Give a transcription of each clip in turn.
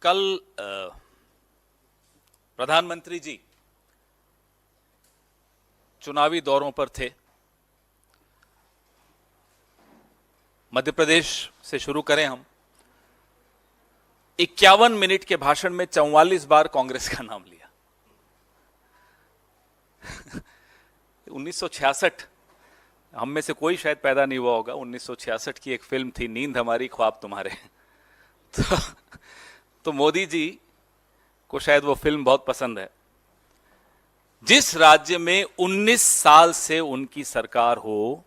कल प्रधानमंत्री जी चुनावी दौरों पर थे। मध्य प्रदेश से शुरू करें हम। 51 मिनट के भाषण में 44 बार कांग्रेस का नाम लिया। 1966, हम में से कोई शायद पैदा नहीं हुआ होगा। 1966 की एक फिल्म थी, नींद हमारी ख्वाब तुम्हारे। तो मोदी जी को शायद वो फिल्म बहुत पसंद है। जिस राज्य में 19 साल से उनकी सरकार हो,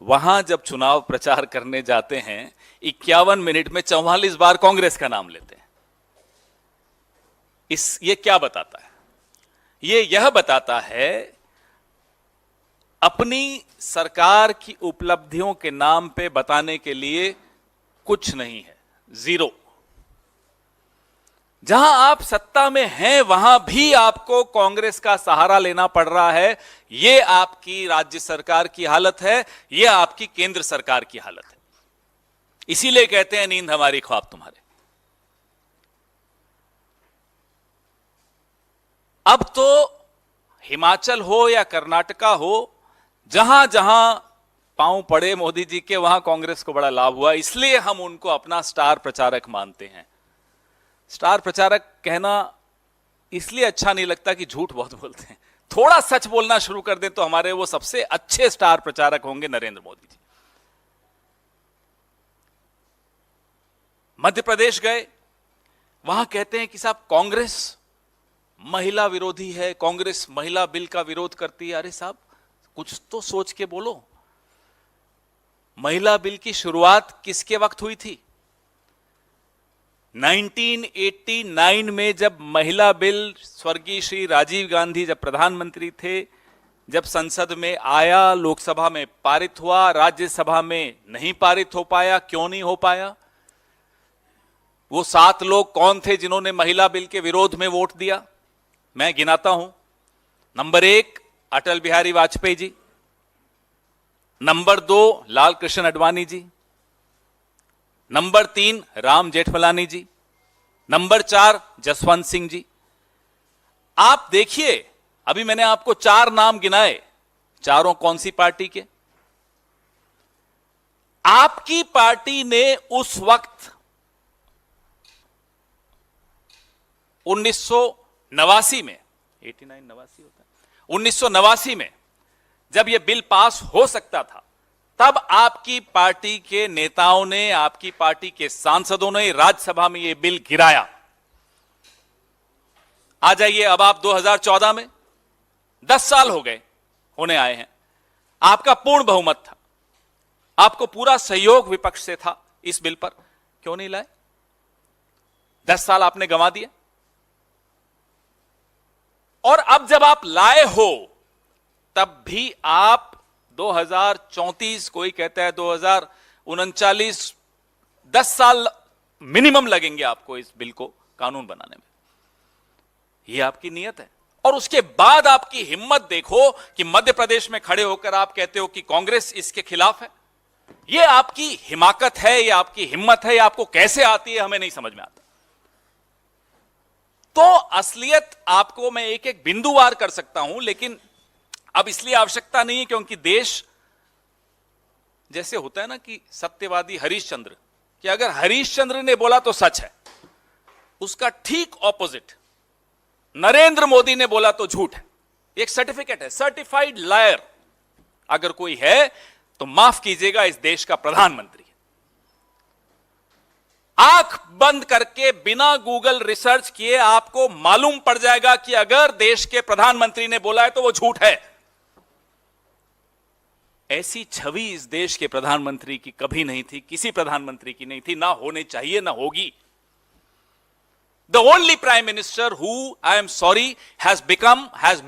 वहां जब चुनाव प्रचार करने जाते हैं 51 मिनट में 44 बार कांग्रेस का नाम लेते हैं। ये क्या बताता है? यह बताता है अपनी सरकार की उपलब्धियों के नाम पे बताने के लिए कुछ नहीं है, जीरो। जहां आप सत्ता में हैं वहां भी आपको कांग्रेस का सहारा लेना पड़ रहा है। यह आपकी राज्य सरकार की हालत है, यह आपकी केंद्र सरकार की हालत है। इसीलिए कहते हैं नींद हमारी ख्वाब तुम्हारे। अब तो हिमाचल हो या कर्नाटका हो, जहां जहां पांव पड़े मोदी जी के, वहां कांग्रेस को बड़ा लाभ हुआ। इसलिए हम उनको अपना स्टार प्रचारक मानते हैं। स्टार प्रचारक कहना इसलिए अच्छा नहीं लगता कि झूठ बहुत बोलते हैं। थोड़ा सच बोलना शुरू कर दें तो हमारे वो सबसे अच्छे स्टार प्रचारक होंगे नरेंद्र मोदी जी। मध्य प्रदेश गए, वहां कहते हैं कि साहब कांग्रेस महिला विरोधी है, कांग्रेस महिला बिल का विरोध करती है। अरे साहब, कुछ तो सोच के बोलो। महिला बिल की शुरुआत किसके वक्त हुई थी? 1989 में जब महिला बिल स्वर्गीय श्री राजीव गांधी जब प्रधानमंत्री थे, जब संसद में आया, लोकसभा में पारित हुआ, राज्यसभा में नहीं पारित हो पाया। क्यों नहीं हो पाया? वो 7 लोग कौन थे जिन्होंने महिला बिल के विरोध में वोट दिया? मैं गिनाता हूं। Number 1 Atal Bihari Vajpayee ji, number 2 Lal Krishna Advani ji, number 3 Ram Jethmalani जी, नंबर 4 जसवंत सिंह जी। आप देखिए, अभी मैंने आपको 4 नाम गिनाए, चारों कौन सी पार्टी के? आपकी पार्टी ने उस वक्त 1989 में, 89 होता है, 1989 में जब यह बिल पास हो सकता था, तब आपकी पार्टी के नेताओं ने, आपकी पार्टी के सांसदों ने राज्यसभा में यह बिल गिराया। आ जाइए अब आप 2014 में, 10 साल हो गए होने आए हैं। आपका पूर्ण बहुमत था, आपको पूरा सहयोग विपक्ष से था इस बिल पर। क्यों नहीं लाए? 10 साल आपने गंवा दिए। और अब जब आप लाए हो, तब भी आप 2034, कोई कहता है 2039, 10 साल मिनिमम लगेंगे आपको इस बिल को कानून बनाने में। यह आपकी नीयत है। और उसके बाद आपकी हिम्मत देखो कि मध्य प्रदेश में खड़े होकर आप कहते हो कि कांग्रेस इसके खिलाफ है। यह आपकी हिमाकत है, यह आपकी हिम्मत है। यह आपको कैसे आती है हमें नहीं समझ में आता। तो असलियत आपको मैं एक एक बिंदुवार कर सकता हूं, लेकिन अब इसलिए आवश्यकता नहीं है क्योंकि देश, जैसे होता है ना कि सत्यवादी हरिश्चंद्र, कि अगर हरिश्चंद्र ने बोला तो सच है, उसका ठीक ऑपोजिट नरेंद्र मोदी ने बोला तो झूठ है। एक सर्टिफिकेट है, सर्टिफाइड लायर अगर कोई है तो माफ कीजिएगा, इस देश का प्रधानमंत्री है। आंख बंद करके बिना गूगल रिसर्च किए आपको मालूम पड़ जाएगा कि अगर देश के प्रधानमंत्री ने बोला है तो वो झूठ है। ऐसी छवि इस देश के प्रधानमंत्री की कभी नहीं थी, किसी प्रधानमंत्री की नहीं थी, ना होने चाहिए, ना होगी। The only prime minister who, I am sorry, has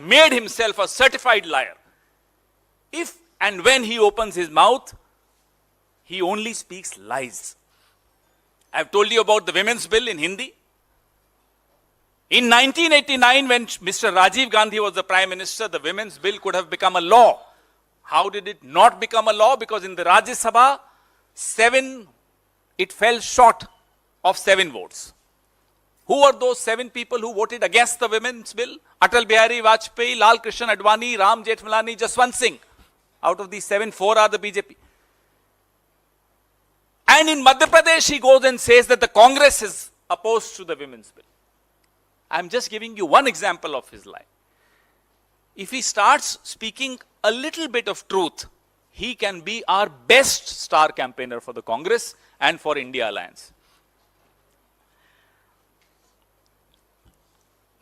made himself a certified liar. If and when he opens his mouth, he only speaks lies. I've told you about the women's bill in Hindi. In 1989, when Mr. Rajiv Gandhi was the prime minister, the women's bill could have become a law. How did it not become a law? Because in the Rajya Sabha, it fell short of 7 votes. Who were those 7 people who voted against the women's bill? Atal Bihari Vajpayee, Lal Krishan Advani, Ram Jethmalani, Jaswant Singh. Out of these 7, 4 are the BJP. And in Madhya Pradesh, he goes and says that the Congress is opposed to the women's bill. I'm just giving you one example of his lie. If he starts speaking a little bit of truth, he can be our best star campaigner for the Congress and for India Alliance.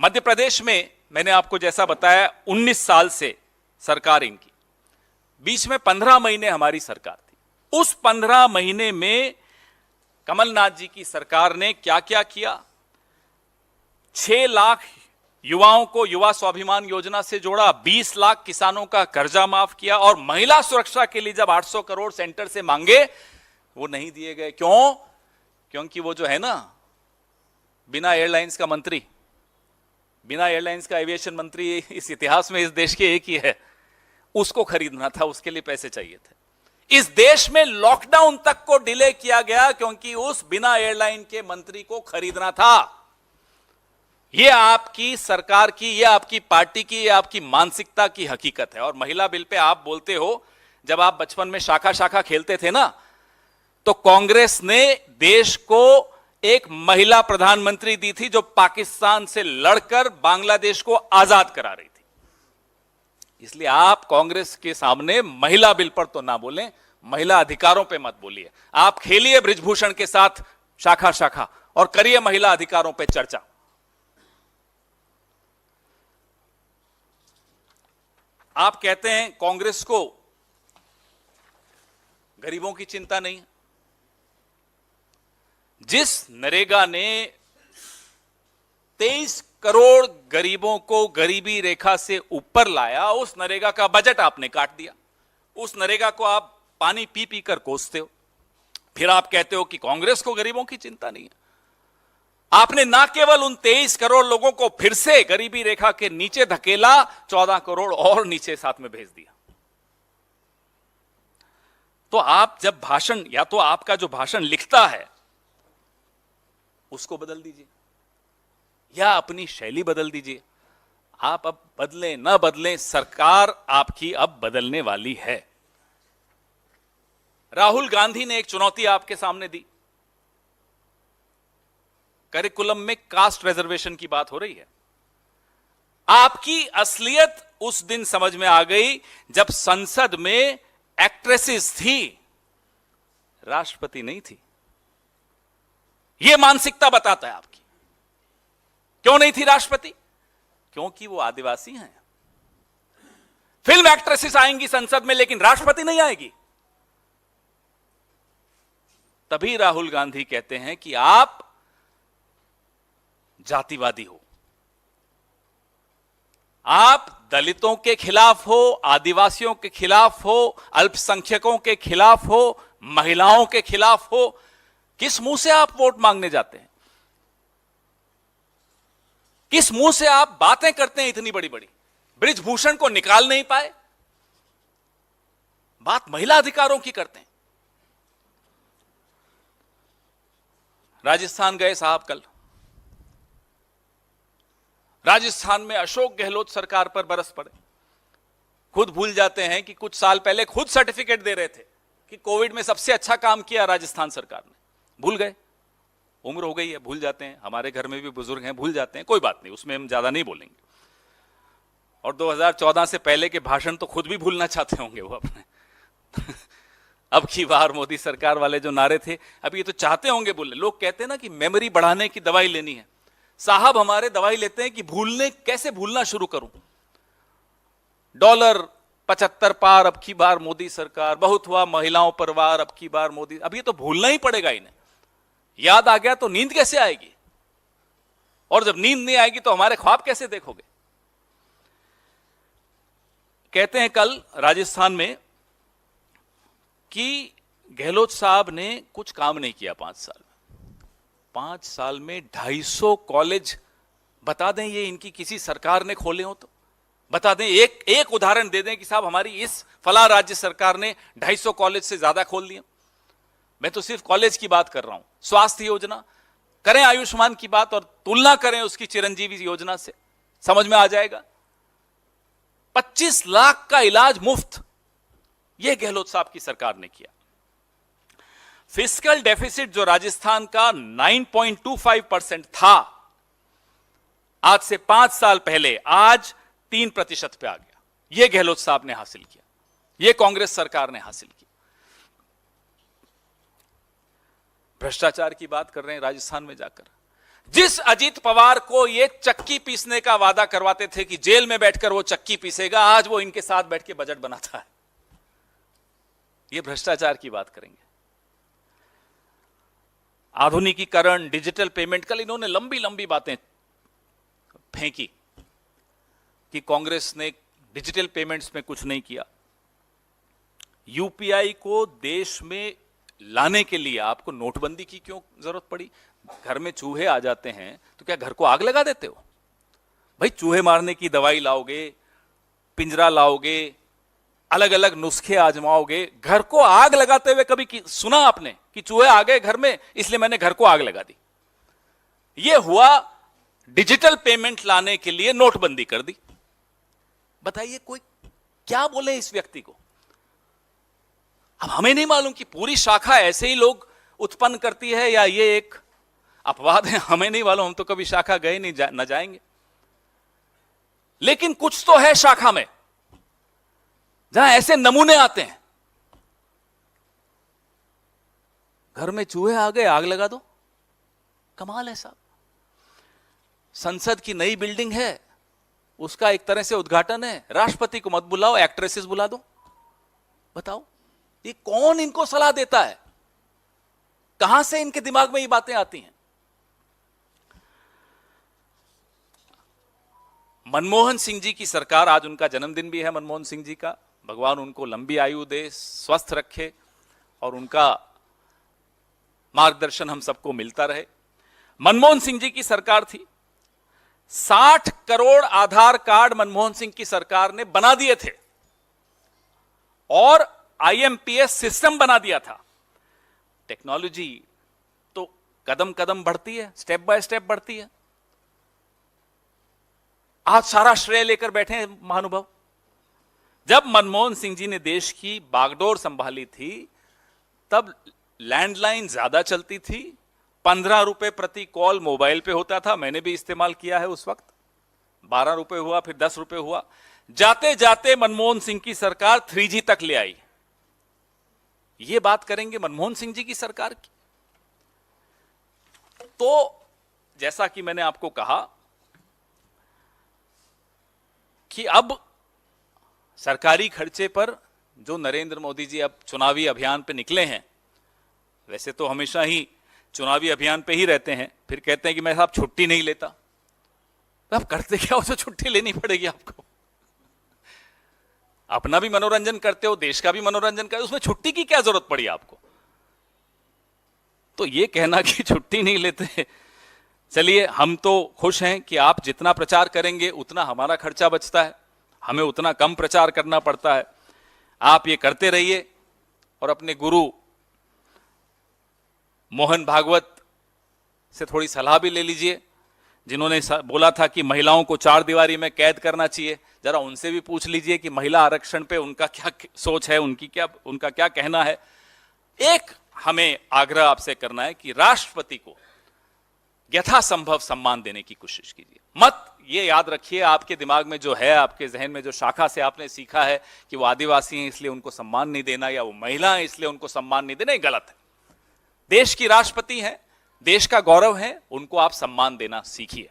Madhya Pradesh में मैंने आपको जैसा बताया 19 साल से सरकार इनकी, बीच में 15 महीने हमारी सरकार थी। उस 15 महीने में कमलनाथ जी की सरकार ने क्या क्या किया? 6 लाख युवाओं को युवा स्वाभिमान योजना से जोड़ा, 20 लाख किसानों का कर्जा माफ किया, और महिला सुरक्षा के लिए जब 800 करोड़ सेंटर से मांगे वो नहीं दिए गए। क्यों? क्योंकि वो जो है ना, बिना एयरलाइंस का मंत्री, बिना एयरलाइंस का एविएशन मंत्री इस इतिहास में इस देश के एक ही है, उसको खरीदना था, उसके लिए पैसे चाहिए थे। इस देश में लॉकडाउन तक को डिले किया गया क्योंकि उस बिना एयरलाइन के मंत्री को खरीदना था। यह आपकी सरकार की, यह आपकी पार्टी की, यह आपकी मानसिकता की हकीकत है। और महिला बिल पे आप बोलते हो, जब आप बचपन में शाखा शाखा खेलते थे ना, तो कांग्रेस ने देश को एक महिला प्रधानमंत्री दी थी जो पाकिस्तान से लड़कर बांग्लादेश को आजाद करा रही थी। इसलिए आप कांग्रेस के सामने महिला बिल पर तो ना बोलें, महिला अधिकारों पे मत बोलिए। आप खेलिए बृजभूषण के साथ शाखा शाखा और करिए महिला अधिकारों पे चर्चा। आप कहते हैं कांग्रेस को गरीबों की चिंता नहीं। जिस नरेगा ने 23 करोड़ गरीबों को गरीबी रेखा से ऊपर लाया, उस नरेगा का बजट आपने काट दिया। उस नरेगा को आप पानी पी पी कर कोसते हो। फिर आप कहते हो कि कांग्रेस को गरीबों की चिंता नहीं है। आपने ना केवल उन 23 करोड़ लोगों को फिर से गरीबी रेखा के नीचे धकेला, 14 करोड़ और नीचे साथ में भेज दिया। तो आप जब भाषण, या तो आपका जो भाषण लिखता है उसको बदल दीजिए, या अपनी शैली बदल दीजिए। आप अब बदलें ना बदलें, सरकार आपकी अब बदलने वाली है। राहुल गांधी ने एक चुनौती आपके सामने दी। करिकुलम में कास्ट रिजर्वेशन की बात हो रही है। आपकी असलियत उस दिन समझ में आ गई जब संसद में एक्ट्रेसेस थी, राष्ट्रपति नहीं थी। यह मानसिकता बताता है आपकी। क्यों नहीं थी राष्ट्रपति? क्योंकि वो आदिवासी हैं। फिल्म एक्ट्रेसेस आएंगी संसद में, लेकिन राष्ट्रपति नहीं आएगी। तभी राहुल गांधी कहते हैं कि आप जातिवादी हो, आप दलितों के खिलाफ हो, आदिवासियों के खिलाफ हो, अल्पसंख्यकों के खिलाफ हो, महिलाओं के खिलाफ हो। किस मुंह से आप वोट मांगने जाते हैं? किस मुंह से आप बातें करते हैं इतनी बड़ी बड़ी? बृजभूषण को निकाल नहीं पाए, बात महिला अधिकारों की करते हैं। राजस्थान गए साहब कल। राजस्थान में अशोक गहलोत सरकार पर बरस पड़े। खुद भूल जाते हैं कि कुछ साल पहले खुद सर्टिफिकेट दे रहे थे कि कोविड में सबसे अच्छा काम किया राजस्थान सरकार ने। भूल गए, उम्र हो गई है, भूल जाते हैं। हमारे घर में भी बुजुर्ग हैं, भूल जाते हैं। कोई बात नहीं, उसमें हम ज्यादा नहीं बोलेंगे। और 2014 से पहले के भाषण तो खुद भी भूलना चाहते होंगे वो अपने। अब की बार मोदी सरकार वाले जो नारे थे, अब ये तो चाहते होंगे बोले। लोग कहते हैं ना कि मेमोरी बढ़ाने की दवाई लेनी है। साहब हमारे दवाई लेते हैं कि भूलने, कैसे भूलना शुरू करूं। डॉलर 75 पार अब की बार मोदी सरकार, बहुत हुआ महिलाओं पर वार अब की बार मोदी। अब ये तो भूलना ही पड़ेगा इन्हें। याद आ गया तो नींद कैसे आएगी? और जब नींद नहीं आएगी तो हमारे ख्वाब कैसे देखोगे? कहते हैं कल राजस्थान में कि गहलोत साहब ने कुछ काम नहीं किया 5 साल में। 5 साल में 250 कॉलेज, बता दें ये इनकी किसी सरकार ने खोले हो तो बता दें। एक उदाहरण दे दें कि साहब हमारी इस फला राज्य सरकार ने 250 कॉलेज से ज्यादा खोल दिए। मैं तो सिर्फ कॉलेज की बात कर रहा हूं। स्वास्थ्य योजना, करें आयुष्मान की बात और तुलना करें उसकी चिरंजीवी योजना से, समझ में आ जाएगा। 25 लाख का इलाज मुफ्त, यह गहलोत साहब की सरकार ने किया। फिस्कल डेफिसिट जो राजस्थान का 9.25% था, आज से 5 साल पहले आज 3% पे आ गया। यह गहलोत साहब ने हासिल किया, यह कांग्रेस सरकार ने हासिल किया। भ्रष्टाचार की बात कर रहे हैं राजस्थान में जाकर। जिस अजीत पवार को ये चक्की पीसने का वादा करवाते थे कि जेल में बैठकर वो चक्की पीसेगा, आज वो इनके साथ बैठ के बजट बनाता है। ये भ्रष्टाचार की बात करेंगे। आधुनिकीकरण, डिजिटल पेमेंट, कल इन्होंने लंबी लंबी बातें फेंकी कि कांग्रेस ने डिजिटल पेमेंट्स में कुछ नहीं किया। यूपीआई को देश में लाने के लिए आपको नोटबंदी की क्यों जरूरत पड़ी? घर में चूहे आ जाते हैं तो क्या घर को आग लगा देते हो? भाई चूहे मारने की दवाई लाओगे, पिंजरा लाओगे, अलग अलग नुस्खे आजमाओगे, घर को आग लगाते हुए कभी सुना आपने कि चूहे आ गए घर में इसलिए मैंने घर को आग लगा दी? यह हुआ डिजिटल पेमेंट लाने के लिए नोटबंदी कर दी। बताइए कोई क्या बोले इस व्यक्ति को? अब हमें नहीं मालूम कि पूरी शाखा ऐसे ही लोग उत्पन्न करती है या ये एक अपवाद है, हमें नहीं मालूम, हम तो कभी शाखा गए नहीं, न जाएंगे। लेकिन कुछ तो है शाखा में जहां ऐसे नमूने आते हैं। घर में चूहे आ गए, आग लगा दो, कमाल है साहब। संसद की नई बिल्डिंग है, उसका एक तरह से उद्घाटन है, राष्ट्रपति को मत बुलाओ, एक्ट्रेसेस बुला दो। बताओ ये कौन इनको सलाह देता है? कहां से इनके दिमाग में ये बातें आती हैं? मनमोहन सिंह जी की सरकार, आज उनका जन्मदिन भी है मनमोहन सिंह जी का, भगवान उनको लंबी आयु दे, स्वस्थ रखे और उनका मार्गदर्शन हम सबको मिलता रहे। मनमोहन सिंह जी की सरकार थी, 60 करोड़ आधार कार्ड मनमोहन सिंह की सरकार ने बना दिए थे और आईएमपीएस सिस्टम बना दिया था। टेक्नोलॉजी तो कदम कदम बढ़ती है, स्टेप बाय स्टेप बढ़ती है। आज सारा श्रेय लेकर बैठे हैं महानुभाव। जब मनमोहन सिंह जी ने देश की बागडोर संभाली थी तब लैंडलाइन ज्यादा चलती थी, 15 रुपए प्रति कॉल मोबाइल पे होता था, मैंने भी इस्तेमाल किया है उस वक्त। 12 रुपए हुआ, फिर 10 रुपए हुआ, जाते जाते मनमोहन सिंह की सरकार 3G तक ले आई। ये बात करेंगे मनमोहन सिंह जी की सरकार की। तो जैसा कि मैंने आपको कहा कि अब सरकारी खर्चे पर जो नरेंद्र मोदी जी अब चुनावी अभियान पे निकले हैं, वैसे तो हमेशा ही चुनावी अभियान पे ही रहते हैं, फिर कहते हैं कि मैं साहब छुट्टी नहीं लेता। तो आप करते क्या हो तो छुट्टी लेनी पड़ेगी आपको? अपना भी मनोरंजन करते हो, देश का भी मनोरंजन करते हो, उसमें छुट्टी की क्या जरूरत पड़ी आपको? तो ये कहना कि छुट्टी नहीं लेते, चलिए हम तो खुश हैं कि आप जितना प्रचार करेंगे उतना हमारा खर्चा बचता है, हमें उतना कम प्रचार करना पड़ता है। आप ये करते रहिए और अपने गुरु मोहन भागवत से थोड़ी सलाह भी ले लीजिए, जिन्होंने बोला था कि महिलाओं को 4 दीवारी में कैद करना चाहिए। जरा उनसे भी पूछ लीजिए कि महिला आरक्षण पे उनका क्या सोच है, उनका क्या कहना है। एक हमें आग्रह आपसे करना है कि राष्ट्रपति को यथासंभव सम्मान देने की कोशिश कीजिए। मत ये याद रखिए, आपके दिमाग में जो है, आपके जहन में जो शाखा से आपने सीखा है कि वो आदिवासी हैं इसलिए उनको सम्मान नहीं देना या वो महिला हैं इसलिए उनको सम्मान नहीं देना, ये गलत है। देश की राष्ट्रपति हैं, देश का गौरव है, उनको आप सम्मान देना सीखिए।